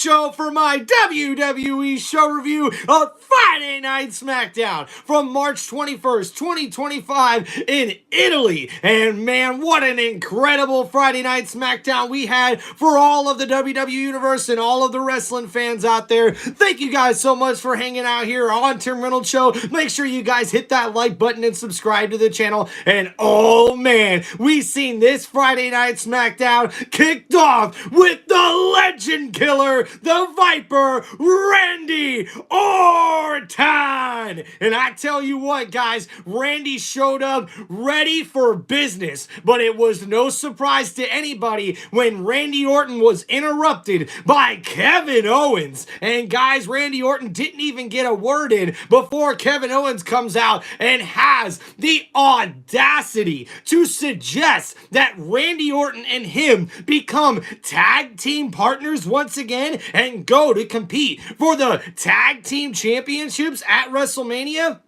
Show for my WWE show review of Friday Night SmackDown from March 21st, 2025 in Italy. And man, what an incredible Friday Night SmackDown we had for all of the WWE Universe and all of the wrestling fans out there. Thank you guys so much for hanging out here on Tim Reynolds Show. Make sure you guys hit that like button and subscribe to the channel. And oh man, we seen this Friday Night SmackDown kicked off with the legend killer, the Viper, Randy Orton. And I tell you what, guys, Randy showed up ready for business. But it was no surprise to anybody when Randy Orton was interrupted by Kevin Owens. And guys, Randy Orton didn't even get a word in before Kevin Owens comes out and has the audacity to suggest that Randy Orton and him become tag team partners once again and go to compete for the tag team championships at WrestleMania.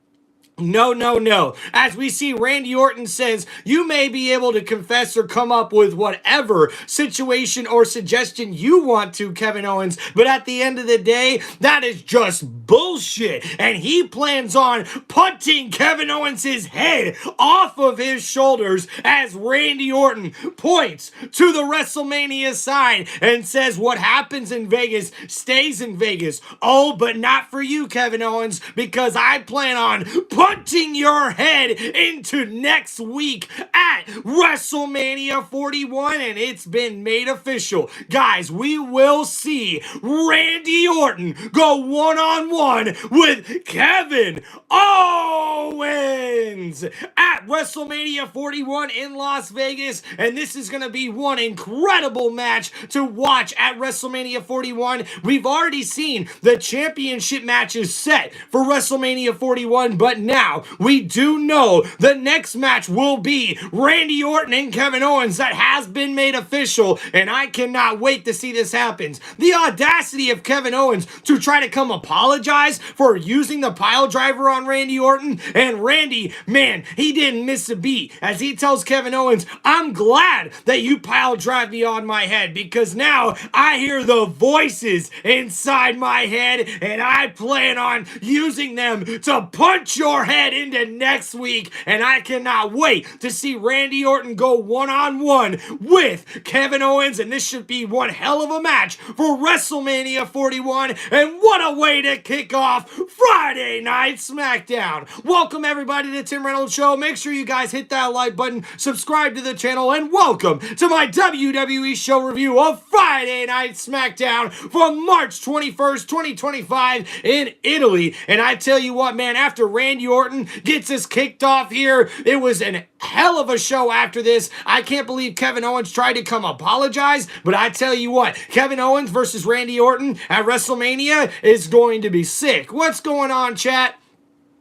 No. As we see, Randy Orton says, you may be able to confess or come up with whatever situation or suggestion you want to, Kevin Owens, but at the end of the day, that is just bullshit. And he plans on punting Kevin Owens' head off of his shoulders as Randy Orton points to the WrestleMania sign and says, what happens in Vegas stays in Vegas. Oh, but not for you, Kevin Owens, because I plan on punching your head into next week at WrestleMania 41, and it's been made official. Guys, we will see Randy Orton go one-on-one with Kevin Owens at WrestleMania 41 in Las Vegas, and this is going to be one incredible match to watch at WrestleMania 41. We've already seen the championship matches set for WrestleMania 41, but now we do know the next match will be Randy Orton and Kevin Owens. That has been made official, and I cannot wait to see this happen. The audacity of Kevin Owens to try to come apologize for using the pile driver on Randy Orton, and Randy, man, he didn't miss a beat as he tells Kevin Owens, I'm glad that you pile drive me on my head because now I hear the voices inside my head and I plan on using them to punch your head into next week, and I cannot wait to see Randy Orton go one-on-one with Kevin Owens, and this should be one hell of a match for WrestleMania 41, and what a way to kick off Friday Night SmackDown. Welcome everybody to Tim Reynolds Show. Make sure you guys hit that like button, subscribe to the channel, and welcome to my WWE show review of Friday Night SmackDown from March 21st, 2025 in Italy. And I tell you what, man, after Randy Orton gets us kicked off here, it was an hell of a show after this. I can't believe Kevin Owens tried to come apologize, but I tell you what, Kevin Owens versus Randy Orton at WrestleMania is going to be sick. What's going on, chat?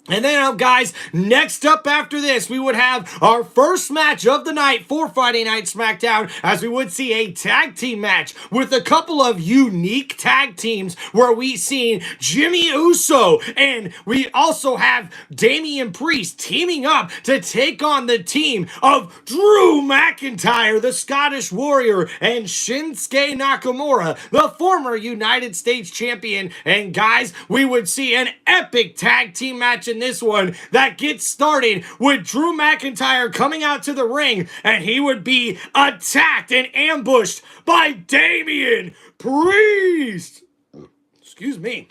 And then, guys, next up after this, we would have our first match of the night for Friday Night SmackDown, as we would see a tag team match with a couple of unique tag teams where we seen Jimmy Uso, and we also have Damian Priest teaming up to take on the team of Drew McIntyre, the Scottish Warrior, and Shinsuke Nakamura, the former United States champion. And guys, we would see an epic tag team match in this one that gets started with Drew McIntyre coming out to the ring, and he would be attacked and ambushed by Damian Priest. Excuse me.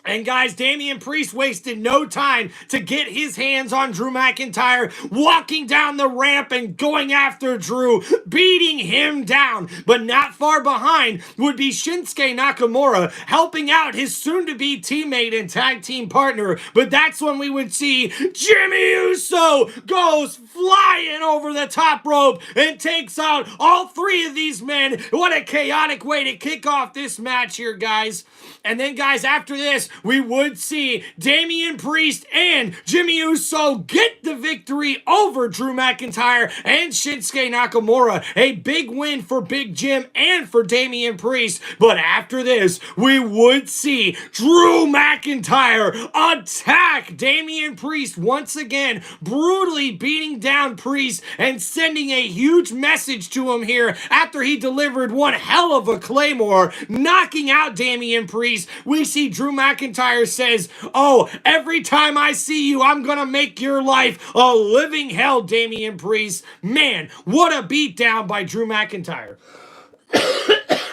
And guys, Damian Priest wasted no time to get his hands on Drew McIntyre, walking down the ramp and going after Drew, beating him down. But not far behind would be Shinsuke Nakamura, helping out his soon-to-be teammate and tag team partner. But that's when we would see Jimmy Uso goes flying over the top rope and takes out all three of these men. What a chaotic way to kick off this match here, guys. And then, guys, after this, we would see Damian Priest and Jimmy Uso get the victory over Drew McIntyre and Shinsuke Nakamura. A big win for Big Jim and for Damian Priest. But after this, we would see Drew McIntyre attack Damian Priest once again, brutally beating down Priest and sending a huge message to him here after he delivered one hell of a Claymore, knocking out Damian Priest. We see Drew McIntyre says, "Oh, every time I see you, I'm gonna make your life a living hell, Damian Priest." Man, what a beatdown by Drew McIntyre.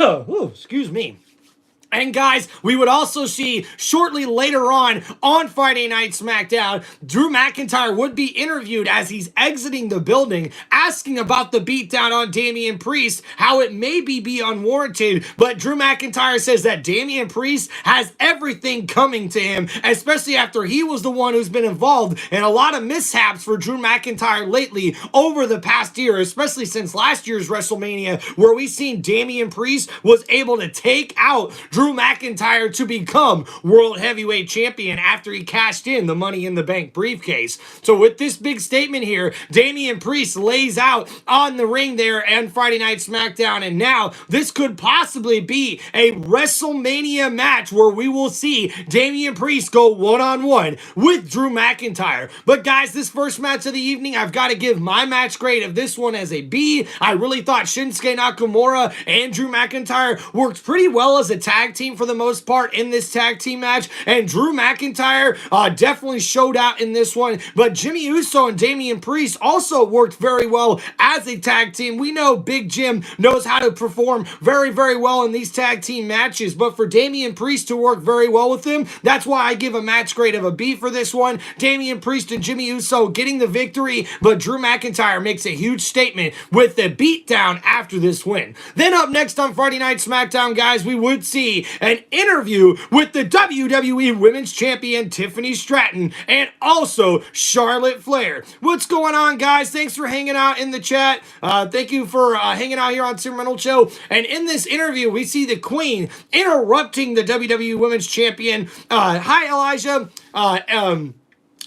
Ooh, excuse me. And guys, we would also see shortly later on Friday Night SmackDown, Drew McIntyre would be interviewed as he's exiting the building, asking about the beatdown on Damian Priest, how it may be unwarranted, but Drew McIntyre says that Damian Priest has everything coming to him, especially after he was the one who's been involved in a lot of mishaps for Drew McIntyre lately over the past year, especially since last year's WrestleMania, where we seen Damian Priest was able to take out Drew McIntyre to become World Heavyweight Champion after he cashed in the Money in the Bank briefcase. So with this big statement here, Damian Priest lays out on the ring there and Friday Night SmackDown, and now this could possibly be a WrestleMania match where we will see Damian Priest go one-on-one with Drew McIntyre. But guys, this first match of the evening, I've got to give my match grade of this one as a B. I really thought Shinsuke Nakamura and Drew McIntyre worked pretty well as a tag team for the most part in this tag team match, and Drew McIntyre definitely showed out in this one, but Jimmy Uso and Damian Priest also worked very well as a tag team. We know Big Jim knows how to perform very, very well in these tag team matches, but for Damian Priest to work very well with him, that's why I give a match grade of a B for this one. Damian Priest and Jimmy Uso getting the victory, but Drew McIntyre makes a huge statement with the beatdown after this win. Then up next on Friday Night SmackDown, guys, we would see an interview with the WWE Women's Champion Tiffany Stratton and also Charlotte Flair. What's going on, guys? Thanks for hanging out in the chat. Thank you for hanging out here on TimReynoldsShow. And in this interview, we see the Queen interrupting the WWE Women's Champion. Hi, Elijah.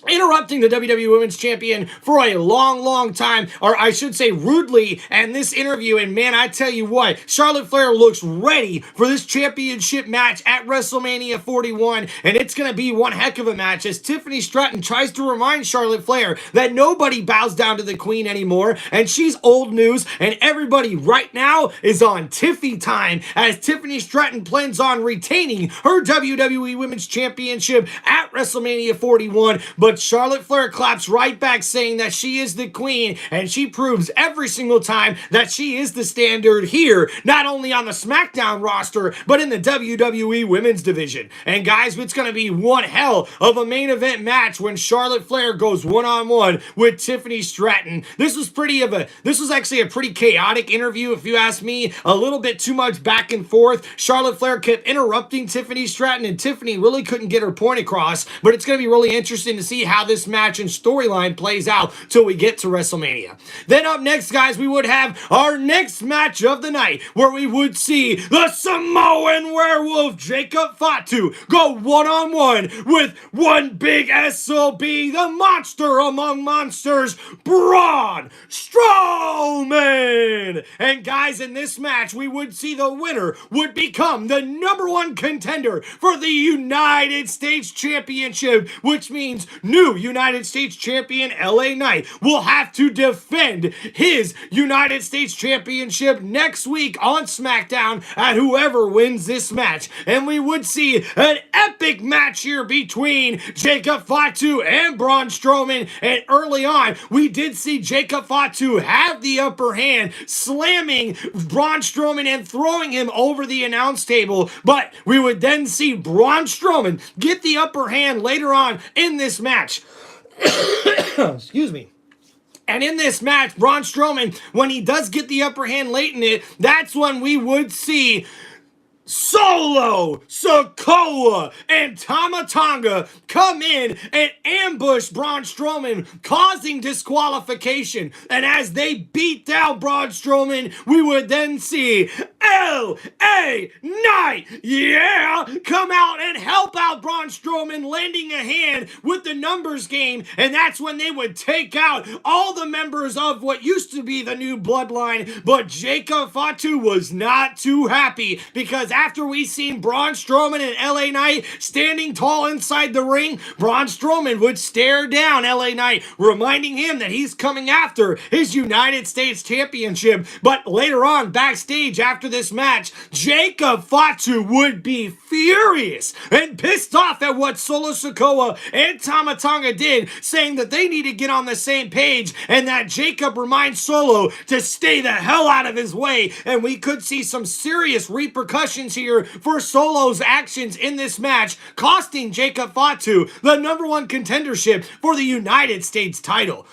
Interrupting the WWE Women's Champion for a long time, or I should say rudely, and this interview, and man, I tell you what, Charlotte Flair looks ready for this championship match at WrestleMania 41, and it's going to be one heck of a match as Tiffany Stratton tries to remind Charlotte Flair that nobody bows down to the Queen anymore, and she's old news, and everybody right now is on Tiffy time as Tiffany Stratton plans on retaining her WWE Women's Championship at WrestleMania 41, but Charlotte Flair claps right back saying that she is the Queen, and she proves every single time that she is the standard here, not only on the SmackDown roster, but in the WWE Women's division. And guys, it's going to be one hell of a main event match when Charlotte Flair goes one-on-one with Tiffany Stratton. This was actually a pretty chaotic interview, if you ask me. A little bit too much back and forth. Charlotte Flair kept interrupting Tiffany Stratton, and Tiffany really couldn't get her point across, but it's going to be really interesting to see how this match and storyline plays out till we get to WrestleMania. Then up next, guys, we would have our next match of the night, where we would see the Samoan werewolf Jacob Fatu go one-on-one with one big SOB, the monster among monsters, Braun Strowman. And guys, in this match, we would see the winner would become the #1 contender for the United States Championship, which means new United States Champion LA Knight will have to defend his United States Championship next week on SmackDown at whoever wins this match. And we would see an epic match here between Jacob Fatu and Braun Strowman. And early on, we did see Jacob Fatu have the upper hand, slamming Braun Strowman and throwing him over the announce table. But we would then see Braun Strowman get the upper hand later on in this match. Excuse me. And in this match, Braun Strowman, when he does get the upper hand late in it, that's when we would see Solo Sikoa and Tama Tonga come in and ambush Braun Strowman, causing disqualification. And as they beat down Braun Strowman, we would then see LA Knight, yeah, come out and help out Braun Strowman, lending a hand with the numbers game, and that's when they would take out all the members of what used to be the new bloodline. But Jacob Fatu was not too happy, because after we seen Braun Strowman and LA Knight standing tall inside the ring, Braun Strowman would stare down LA Knight, reminding him that he's coming after his United States Championship. But later on, backstage after this match, Jacob Fatu would be furious and pissed off at what Solo Sikoa and Tama Tonga did, saying that they need to get on the same page and that Jacob reminds Solo to stay the hell out of his way. And we could see some serious repercussions here for Solo's actions in this match, costing Jacob Fatu the #1 contendership for the United States title.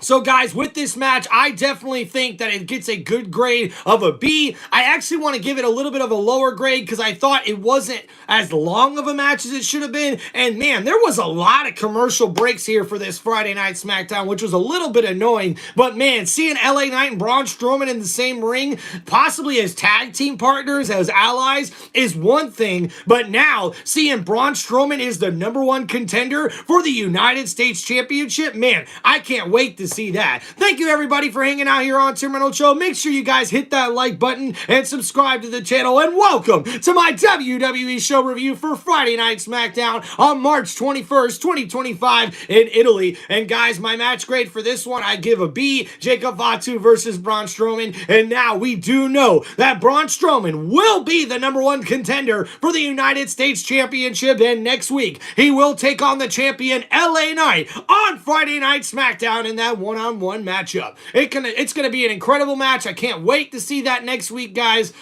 So guys, with this match, I definitely think that it gets a good grade of a B. I actually want to give it a little bit of a lower grade because I thought it wasn't as long of a match as it should have been. And man, there was a lot of commercial breaks here for this Friday Night SmackDown, which was a little bit annoying. But man, seeing LA Knight and Braun Strowman in the same ring, possibly as tag team partners, as allies, is one thing. But now, seeing Braun Strowman is the #1 contender for the United States Championship, man, I can't wait to see that. Thank you everybody for hanging out here on Tim Reynolds Show. Make sure you guys hit that like button and subscribe to the channel, and welcome to my WWE show review for Friday Night SmackDown on March 21st, 2025 in Italy. And guys, my match grade for this one, I give a B. Jacob Fatu versus Braun Strowman. And now we do know that Braun Strowman will be the #1 contender for the United States Championship, and next week he will take on the champion LA Knight on Friday Night SmackDown in that one-on-one matchup. It's gonna be an incredible match. I can't wait to see that next week, guys.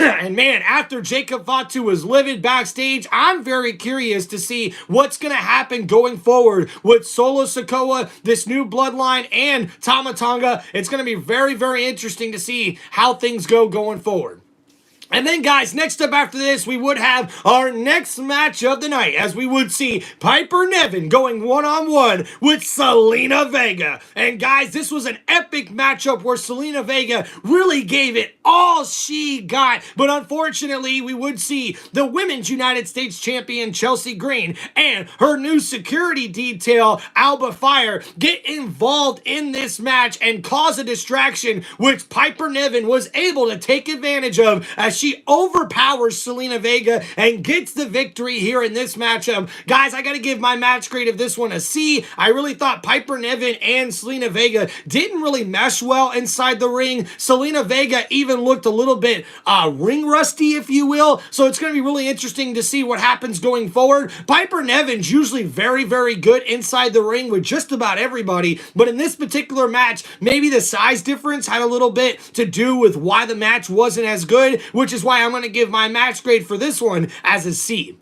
And man, after Jacob Fatu was livid backstage, I'm very curious to see what's going to happen going forward with Solo Sikoa, this new bloodline, and Tama Tonga. It's going to be very, very interesting to see how things go going forward. And then, guys, next up after this, we would have our next match of the night, as we would see Piper Niven going one-on-one with Zelina Vega. And, guys, this was an epic matchup where Zelina Vega really gave it all she got. But, unfortunately, we would see the Women's United States Champion Chelsea Green and her new security detail, Alba Fire, get involved in this match and cause a distraction, which Piper Niven was able to take advantage of as she overpowers Zelina Vega and gets the victory here in this matchup. Guys, I got to give my match grade of this one a C. I really thought Piper Niven and Zelina Vega didn't really mesh well inside the ring. Zelina Vega even looked a little bit ring rusty, if you will. So it's going to be really interesting to see what happens going forward. Piper Niven's usually very, very good inside the ring with just about everybody. But in this particular match, maybe the size difference had a little bit to do with why the match wasn't as good, which is why I'm going to give my match grade for this one as a C.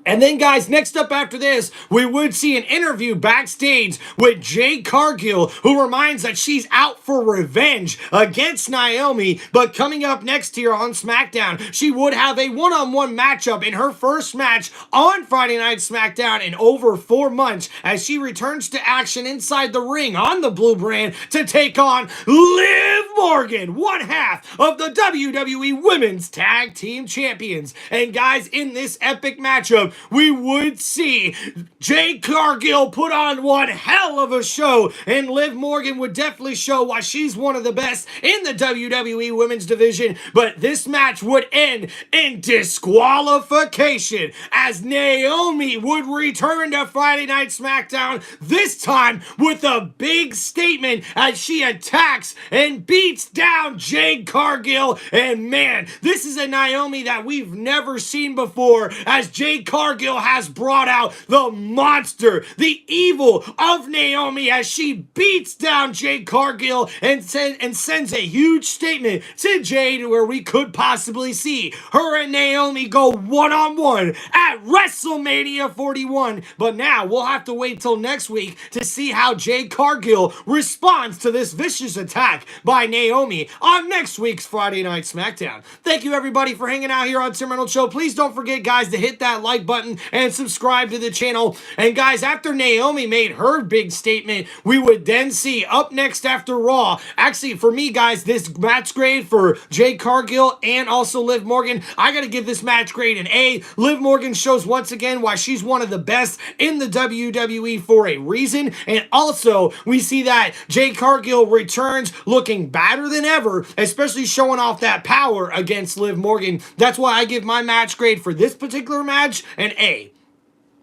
And then, guys, next up after this, we would see an interview backstage with Jade Cargill, who reminds that she's out for revenge against Naomi. But coming up next here on SmackDown, she would have a one-on-one matchup in her first match on Friday Night SmackDown in over 4 months, as she returns to action inside the ring on the Blue Brand to take on Liv Morgan, one half of the WWE Women's Tag Team Champions. And, guys, in this epic matchup, we would see Jade Cargill put on one hell of a show, and Liv Morgan would definitely show why she's one of the best in the WWE Women's Division. But this match would end in disqualification, as Naomi would return to Friday Night SmackDown, this time with a big statement as she attacks and beats down Jade Cargill. And man, this is a Naomi that we've never seen before, as Jade Cargill has brought out the monster, the evil of Naomi, as she beats down Jade Cargill and sends a huge statement to Jade, where we could possibly see her and Naomi go one-on-one at WrestleMania 41. But now we'll have to wait till next week to see how Jade Cargill responds to this vicious attack by Naomi on next week's Friday Night SmackDown. Thank you everybody for hanging out here on Tim Reynolds Show. Please don't forget, guys, to hit that like button button and subscribe to the channel. And guys, after Naomi made her big statement, we would then see up next after Raw. Actually, for me, guys, this match grade for Jade Cargill and also Liv Morgan, I gotta give this match grade an A. Liv Morgan shows once again why she's one of the best in the WWE for a reason. And also, we see that Jade Cargill returns looking better than ever, especially showing off that power against Liv Morgan. That's why I give my match grade for this particular match an A.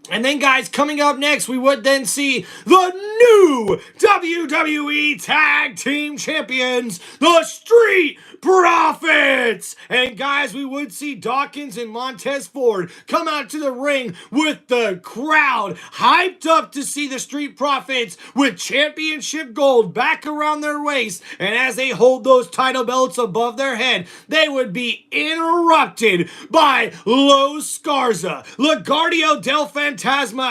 And then, guys, coming up next, we would then see the new WWE Tag Team Champions, the Street Profits. And, guys, we would see Dawkins and Montez Ford come out to the ring with the crowd hyped up to see the Street Profits with championship gold back around their waist. And as they hold those title belts above their head, they would be interrupted by Los Garza, LaGuardia del Fantasma,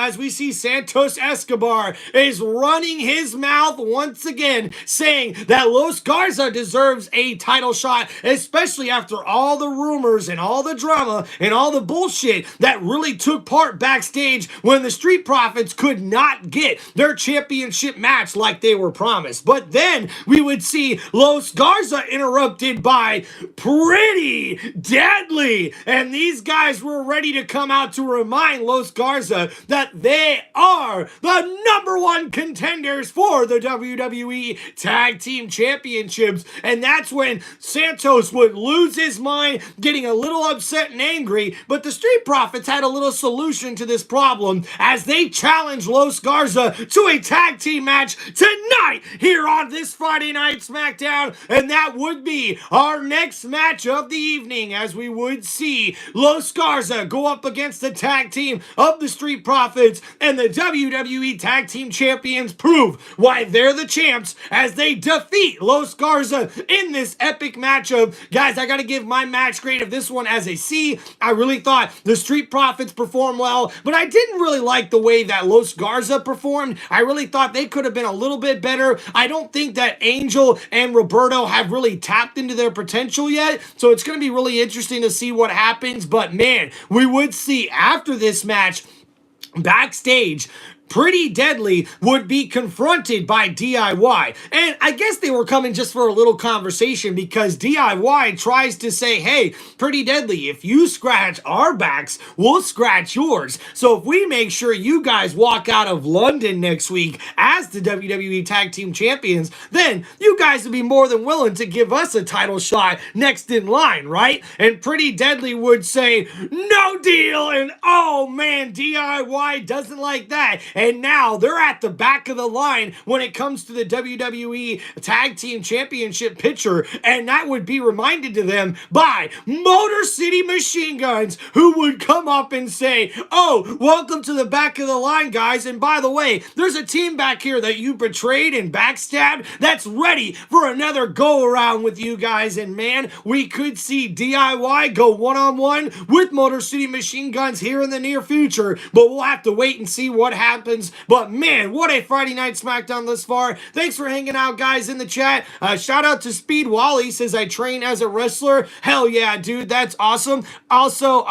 as we see Santos Escobar is running his mouth once again, saying that Los Garza deserves a title shot, especially after all the rumors and all the drama and all the bullshit that really took part backstage when the Street Profits could not get their championship match like they were promised. But then we would see Los Garza interrupted by Pretty Deadly, and these guys were ready to come out to remind Los Garza that they are the #1 contenders for the WWE Tag Team Championships. And that's when Santos would lose his mind, getting a little upset and angry, but the Street Profits had a little solution to this problem as they challenged Los Garza to a tag team match tonight here on this Friday Night SmackDown, and that would be our next match of the evening, as we would see Los Garza go up against the tag team of the Street Profits, and the WWE Tag Team Champions prove why they're the champs as they defeat Los Garza in this epic matchup. Guys, I gotta give my match grade of this one as a C. I really thought the Street Profits performed well, but I didn't really like the way that Los Garza performed. I really thought they could have been a little bit better. I don't think that Angel and Roberto have really tapped into their potential yet, so it's gonna be really interesting to see what happens. But man, we would see after this match, backstage, Pretty Deadly would be confronted by DIY. And I guess they were coming just for a little conversation, because DIY tries to say, hey, Pretty Deadly, if you scratch our backs, we'll scratch yours. So if we make sure you guys walk out of London next week as the WWE Tag Team Champions, then you guys would be more than willing to give us a title shot next in line, right? And Pretty Deadly would say, no deal. And oh man, DIY doesn't like that. And now they're at the back of the line when it comes to the WWE Tag Team Championship picture. And that would be reminded to them by Motor City Machine Guns, who would come up and say, oh, welcome to the back of the line, guys. And by the way, there's a team back here that you betrayed and backstabbed that's ready for another go-around with you guys. And man, we could see DIY go one-on-one with Motor City Machine Guns here in the near future. But we'll have to wait and see what happens. But man, what a Friday Night SmackDown thus far. Thanks for hanging out, guys, in the chat. Shout out to Speed Wally, says I train as a wrestler. Hell yeah, dude, that's awesome. Also,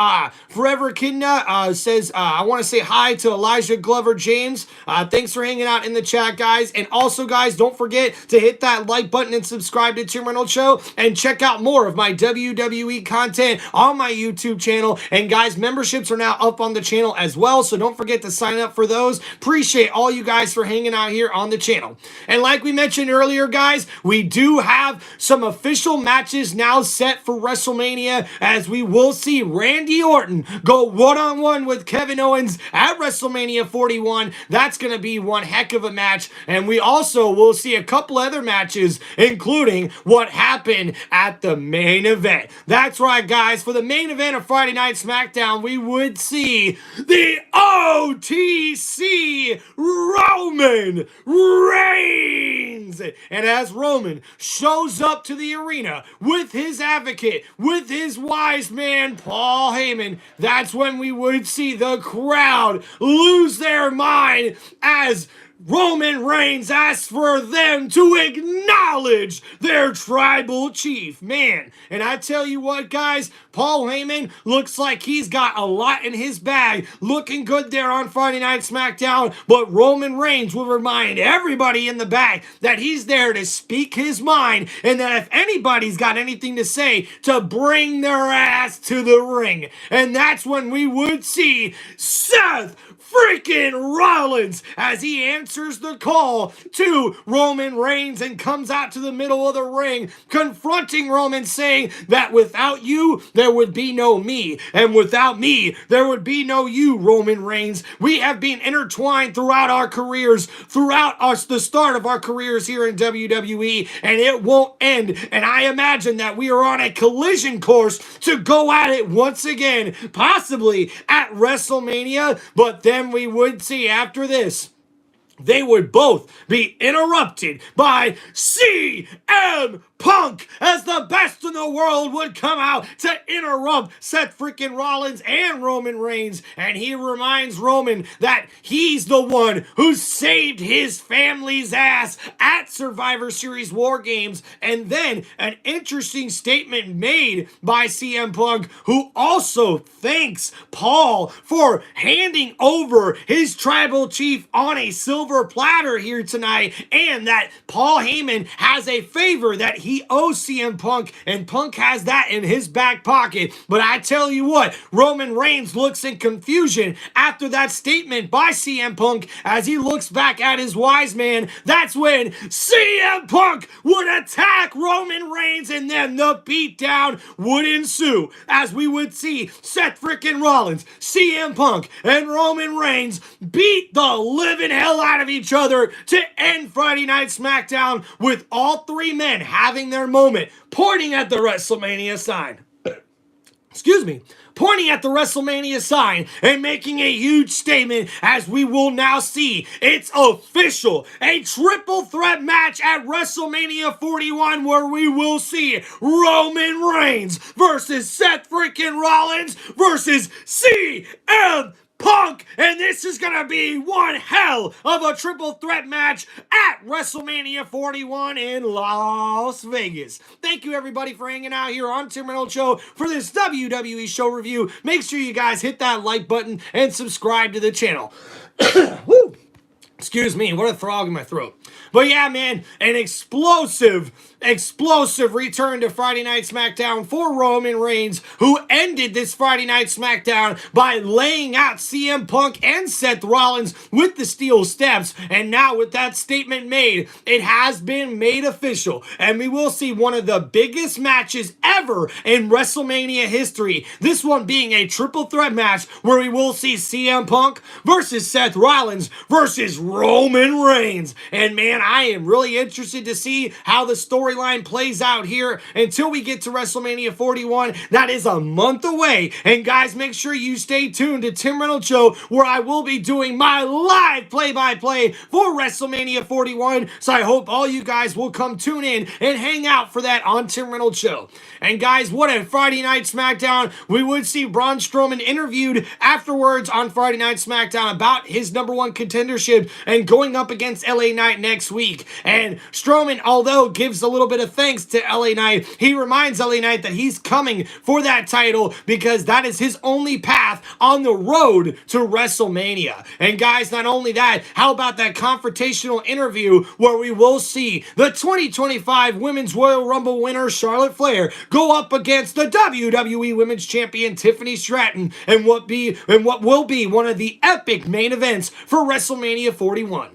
Forever Kidna says I want to say hi to Elijah Glover James. Thanks for hanging out in the chat, guys. And also, guys, don't forget to hit that like button and subscribe to Tim Reynolds Show, and check out more of my WWE content on my YouTube channel. And guys, memberships are now up on the channel as well, so don't forget to sign up for those. Appreciate all you guys for hanging out here on the channel. And like we mentioned earlier, guys, we do have some official matches now set for WrestleMania, as we will see Randy Orton go one-on-one with Kevin Owens at WrestleMania 41. That's going to be one heck of a match. And we also will see a couple other matches, including what happened at the main event. That's right, guys. For the main event of Friday Night SmackDown, we would see the OTC Roman Reigns. And as Roman shows up to the arena with his advocate, with his wise man, Paul Heyman, that's when we would see the crowd lose their mind as Roman Reigns asked for them to acknowledge their tribal chief. Man, and I tell you what, guys, Paul Heyman looks like he's got a lot in his bag, looking good there on Friday Night SmackDown, but Roman Reigns will remind everybody in the back that he's there to speak his mind, and that if anybody's got anything to say, to bring their ass to the ring. And that's when we would see Seth freaking Rollins as he answers the call to Roman Reigns and comes out to the middle of the ring, confronting Roman, saying that without you, there would be no me, and without me, there would be no you, Roman Reigns. We have been intertwined throughout our careers, throughout the start of our careers here in WWE, and it won't end, and I imagine that we are on a collision course to go at it once again, possibly at WrestleMania, but then we would see after this, they would both be interrupted by CM Punk, as the best in the world would come out to interrupt Seth freaking Rollins and Roman Reigns, and he reminds Roman that he's the one who saved his family's ass at Survivor Series War Games. And then an interesting statement made by CM Punk, who also thanks Paul for handing over his tribal chief on a silver platter here tonight, and that Paul Heyman has a favor that he owes CM Punk, and Punk has that in his back pocket. But I tell you what, Roman Reigns looks in confusion after that statement by CM Punk as he looks back at his wise man. That's when CM Punk would attack Roman Reigns, and then the beatdown would ensue as we would see Seth freaking Rollins, CM Punk, and Roman Reigns beat the living hell out of each other to end Friday Night SmackDown, with all three men having their moment, pointing at the WrestleMania sign. Excuse me. Pointing at the WrestleMania sign and making a huge statement, as we will now see it's official. A triple threat match at WrestleMania 41, where we will see Roman Reigns versus Seth freaking Rollins versus CM Punk, and this is gonna be one hell of a triple threat match at WrestleMania 41 in Las Vegas. Thank you everybody for hanging out here on Tim Reynolds Show for this WWE show review. Make sure you guys hit that like button and subscribe to the channel. Woo! Excuse me, what a frog in my throat. But yeah, man, an explosive return to Friday Night SmackDown for Roman Reigns, who ended this Friday Night SmackDown by laying out CM Punk and Seth Rollins with the steel steps. And now with that statement made, it has been made official. And we will see one of the biggest matches ever in WrestleMania history. This one being a triple threat match where we will see CM Punk versus Seth Rollins versus Roman Reigns. And man, I am really interested to see how the storyline plays out here until we get to WrestleMania 41. That is a month away. And guys, make sure you stay tuned to Tim Reynolds Show, where I will be doing my live play-by-play for WrestleMania 41. So I hope all you guys will come tune in and hang out for that on Tim Reynolds Show. And guys, what a Friday Night SmackDown. We would see Braun Strowman interviewed afterwards on Friday Night SmackDown about his #1 contendership and going up against LA Knight next week. And Strowman, although gives a little bit of thanks to LA Knight, he reminds LA Knight that he's coming for that title because that is his only path on the road to WrestleMania. And guys, not only that, how about that confrontational interview where we will see the 2025 Women's Royal Rumble winner Charlotte Flair go up against the WWE Women's Champion Tiffany Stratton and what will be one of the epic main events for WrestleMania 41.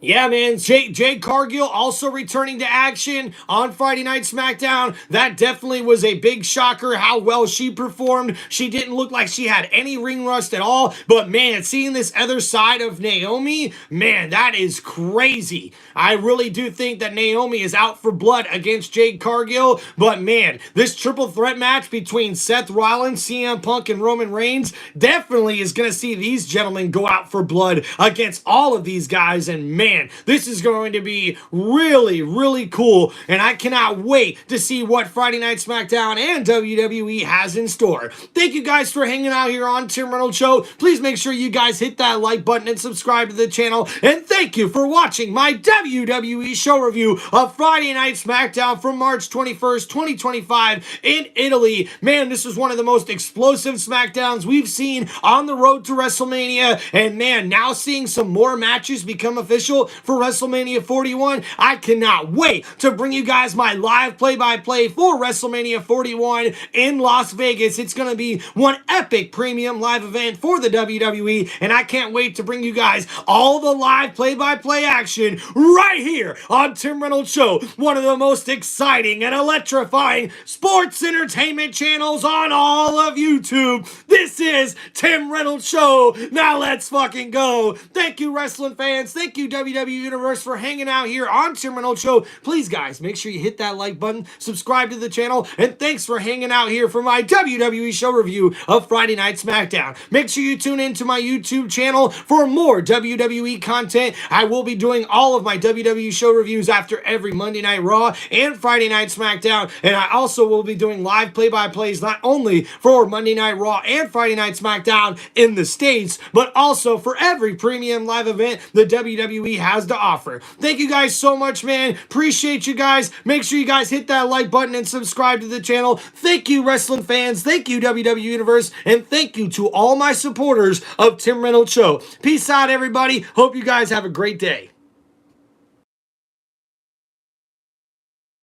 Yeah, man, Jade Cargill also returning to action on Friday Night SmackDown. That definitely was a big shocker how well she performed. She didn't look like she had any ring rust at all. But man, seeing this other side of Naomi, man, that is crazy. I really do think that Naomi is out for blood against Jade Cargill. But man, this triple threat match between Seth Rollins, CM Punk, and Roman Reigns definitely is going to see these gentlemen go out for blood against all of these guys. And man, man, this is going to be really, really cool, and I cannot wait to see what Friday Night SmackDown and WWE has in store. Thank you guys for hanging out here on Tim Reynolds Show. Please make sure you guys hit that like button and subscribe to the channel, and thank you for watching my WWE show review of Friday Night SmackDown from March 21st, 2025 in Italy. Man, this was one of the most explosive SmackDowns we've seen on the road to WrestleMania, and man, now seeing some more matches become official for WrestleMania 41, I cannot wait to bring you guys my live play-by-play for WrestleMania 41 in Las Vegas. It's going to be one epic premium live event for the WWE, and I can't wait to bring you guys all the live play-by-play action right here on Tim Reynolds Show, one of the most exciting and electrifying sports entertainment channels on all of YouTube. This is Tim Reynolds Show. Now let's fucking go. Thank you, wrestling fans. Thank you, WWE Universe, for hanging out here on Tim Reynolds Show. Please, guys, make sure you hit that like button, subscribe to the channel, and thanks for hanging out here for my WWE show review of Friday Night SmackDown. Make sure you tune into my YouTube channel for more WWE content. I will be doing all of my WWE show reviews after every Monday Night Raw and Friday Night SmackDown, and I also will be doing live play-by-plays not only for Monday Night Raw and Friday Night SmackDown in the States, but also for every premium live event the WWE has to offer. Thank you guys so much, man. Appreciate you guys. Make sure you guys hit that like button and subscribe to the channel. Thank you, wrestling fans. Thank you, WWE Universe, and thank you to all my supporters of Tim Reynolds Show. Peace out, everybody. Hope you guys have a great day.